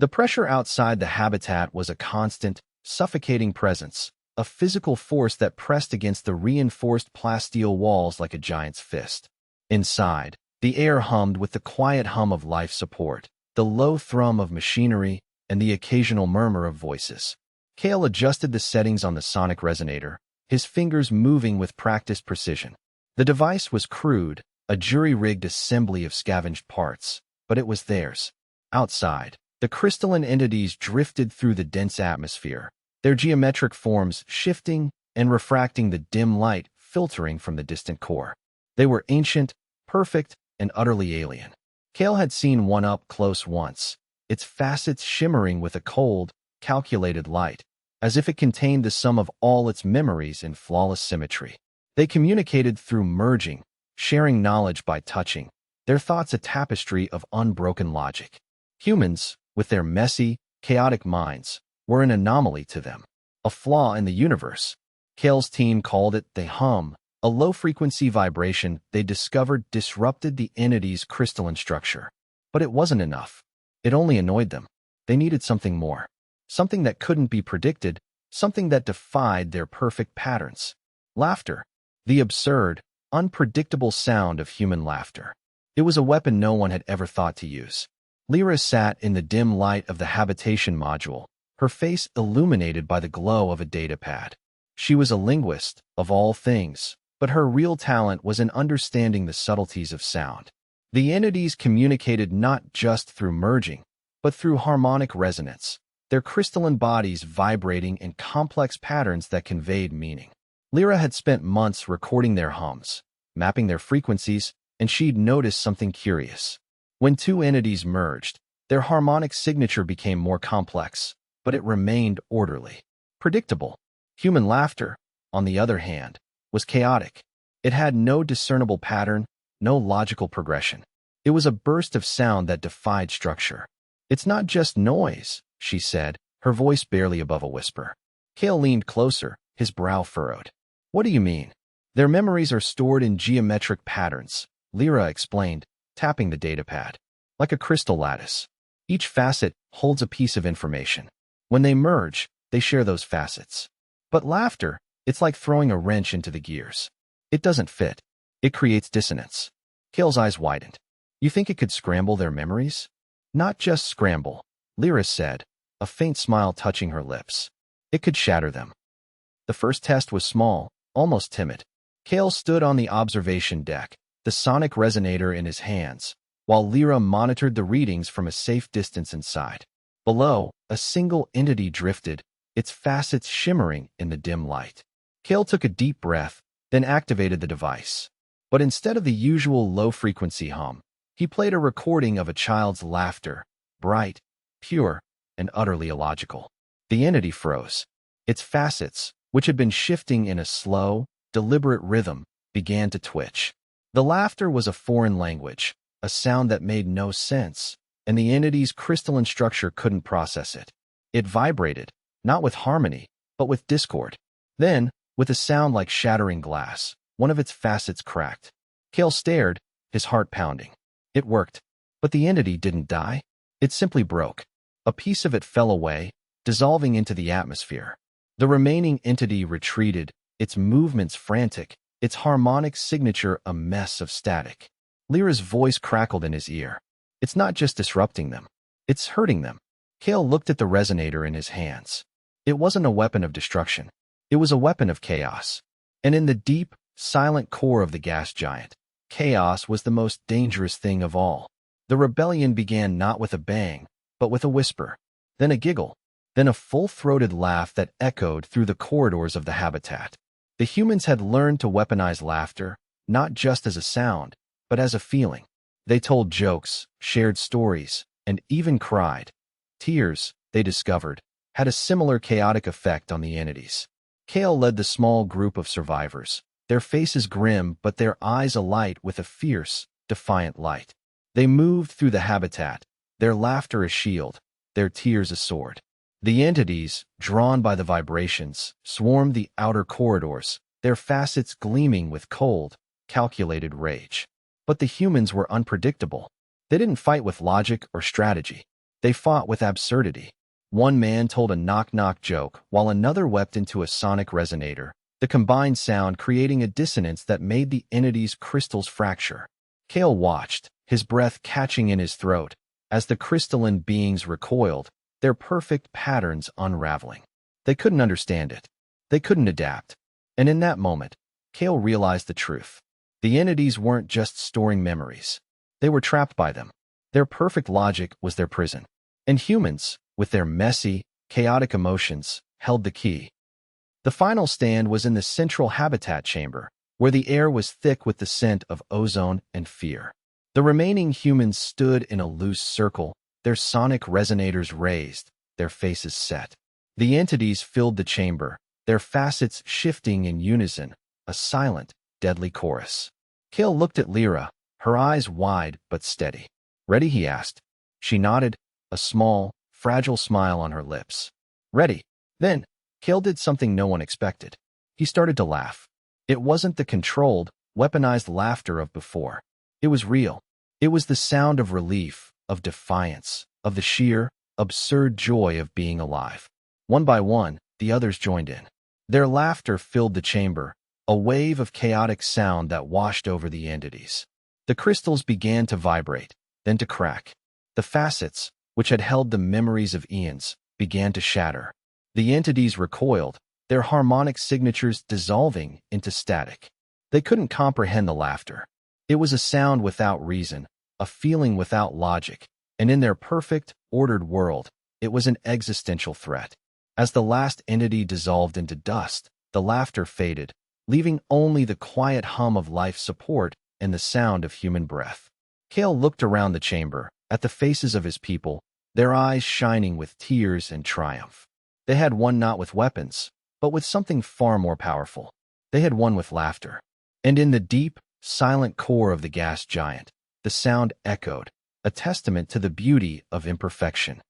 The pressure outside the habitat was a constant, suffocating presence, a physical force that pressed against the reinforced plasteel walls like a giant's fist. Inside, the air hummed with the quiet hum of life support, the low thrum of machinery, and the occasional murmur of voices. Kale adjusted the settings on the sonic resonator, his fingers moving with practiced precision. The device was crude, a jury-rigged assembly of scavenged parts, but it was theirs. Outside, the crystalline entities drifted through the dense atmosphere, their geometric forms shifting and refracting the dim light filtering from the distant core. They were ancient, perfect, and utterly alien. Kale had seen one up close once, its facets shimmering with a cold, calculated light, as if it contained the sum of all its memories in flawless symmetry. They communicated through merging, sharing knowledge by touching, their thoughts a tapestry of unbroken logic. Humans, with their messy, chaotic minds, were an anomaly to them, a flaw in the universe. Kale's team called it the hum, a low-frequency vibration they discovered disrupted the entity's crystalline structure. But it wasn't enough. It only annoyed them. They needed something more. Something that couldn't be predicted, something that defied their perfect patterns. Laughter. The absurd, unpredictable sound of human laughter. It was a weapon no one had ever thought to use. Lyra sat in the dim light of the habitation module, her face illuminated by the glow of a datapad. She was a linguist, of all things, but her real talent was in understanding the subtleties of sound. The entities communicated not just through merging, but through harmonic resonance, their crystalline bodies vibrating in complex patterns that conveyed meaning. Lyra had spent months recording their hums, mapping their frequencies, and she'd noticed something curious. When two entities merged, their harmonic signature became more complex, but it remained orderly, predictable. Human laughter, on the other hand, was chaotic. It had no discernible pattern, no logical progression. It was a burst of sound that defied structure. "It's not just noise," she said, her voice barely above a whisper. Kale leaned closer, his brow furrowed. "What do you mean?" "Their memories are stored in geometric patterns," Lyra explained, tapping the datapad. "Like a crystal lattice. Each facet holds a piece of information. When they merge, they share those facets. But laughter, it's like throwing a wrench into the gears. It doesn't fit. It creates dissonance." Kale's eyes widened. "You think it could scramble their memories?" "Not just scramble," Lyra said, a faint smile touching her lips. "It could shatter them." The first test was small, almost timid. Kale stood on the observation deck, the sonic resonator in his hands, while Lyra monitored the readings from a safe distance inside. Below, a single entity drifted, its facets shimmering in the dim light. Kale took a deep breath, then activated the device. But instead of the usual low-frequency hum, he played a recording of a child's laughter, bright, pure, and utterly illogical. The entity froze. Its facets, which had been shifting in a slow, deliberate rhythm, began to twitch. The laughter was a foreign language, a sound that made no sense, and the entity's crystalline structure couldn't process it. It vibrated, not with harmony, but with discord. Then, with a sound like shattering glass, one of its facets cracked. Kale stared, his heart pounding. It worked. But the entity didn't die. It simply broke. A piece of it fell away, dissolving into the atmosphere. The remaining entity retreated, its movements frantic, its harmonic signature a mess of static. Lyra's voice crackled in his ear. "It's not just disrupting them. It's hurting them." Kale looked at the resonator in his hands. It wasn't a weapon of destruction. It was a weapon of chaos. And in the deep, silent core of the gas giant, chaos was the most dangerous thing of all. The rebellion began not with a bang, but with a whisper, then a giggle, then a full-throated laugh that echoed through the corridors of the habitat. The humans had learned to weaponize laughter, not just as a sound, but as a feeling. They told jokes, shared stories, and even cried. Tears, they discovered, had a similar chaotic effect on the entities. Kale led the small group of survivors, their faces grim but their eyes alight with a fierce, defiant light. They moved through the habitat, their laughter a shield, their tears a sword. The entities, drawn by the vibrations, swarmed the outer corridors, their facets gleaming with cold, calculated rage. But the humans were unpredictable. They didn't fight with logic or strategy. They fought with absurdity. One man told a knock-knock joke, while another wept into a sonic resonator, the combined sound creating a dissonance that made the entity's crystals fracture. Kale watched, his breath catching in his throat, as the crystalline beings recoiled, their perfect patterns unraveling. They couldn't understand it. They couldn't adapt. And in that moment, Kale realized the truth. The entities weren't just storing memories. They were trapped by them. Their perfect logic was their prison. And humans, with their messy, chaotic emotions, held the key. The final stand was in the central habitat chamber, where the air was thick with the scent of ozone and fear. The remaining humans stood in a loose circle, their sonic resonators raised, their faces set. The entities filled the chamber, their facets shifting in unison, a silent, deadly chorus. Kale looked at Lyra, her eyes wide but steady. "Ready?" he asked. She nodded, a small, fragile smile on her lips. "Ready." Then, Kale did something no one expected. He started to laugh. It wasn't the controlled, weaponized laughter of before. It was real. It was the sound of relief, of defiance, of the sheer, absurd joy of being alive. One by one, the others joined in. Their laughter filled the chamber, a wave of chaotic sound that washed over the entities. The crystals began to vibrate, then to crack. The facets, which had held the memories of eons, began to shatter. The entities recoiled, their harmonic signatures dissolving into static. They couldn't comprehend the laughter. It was a sound without reason, a feeling without logic, and in their perfect, ordered world, it was an existential threat. As the last entity dissolved into dust, the laughter faded, leaving only the quiet hum of life support and the sound of human breath. Kale looked around the chamber, at the faces of his people, their eyes shining with tears and triumph. They had won not with weapons, but with something far more powerful. They had won with laughter. And in the deep, silent core of the gas giant, the sound echoed, a testament to the beauty of imperfection.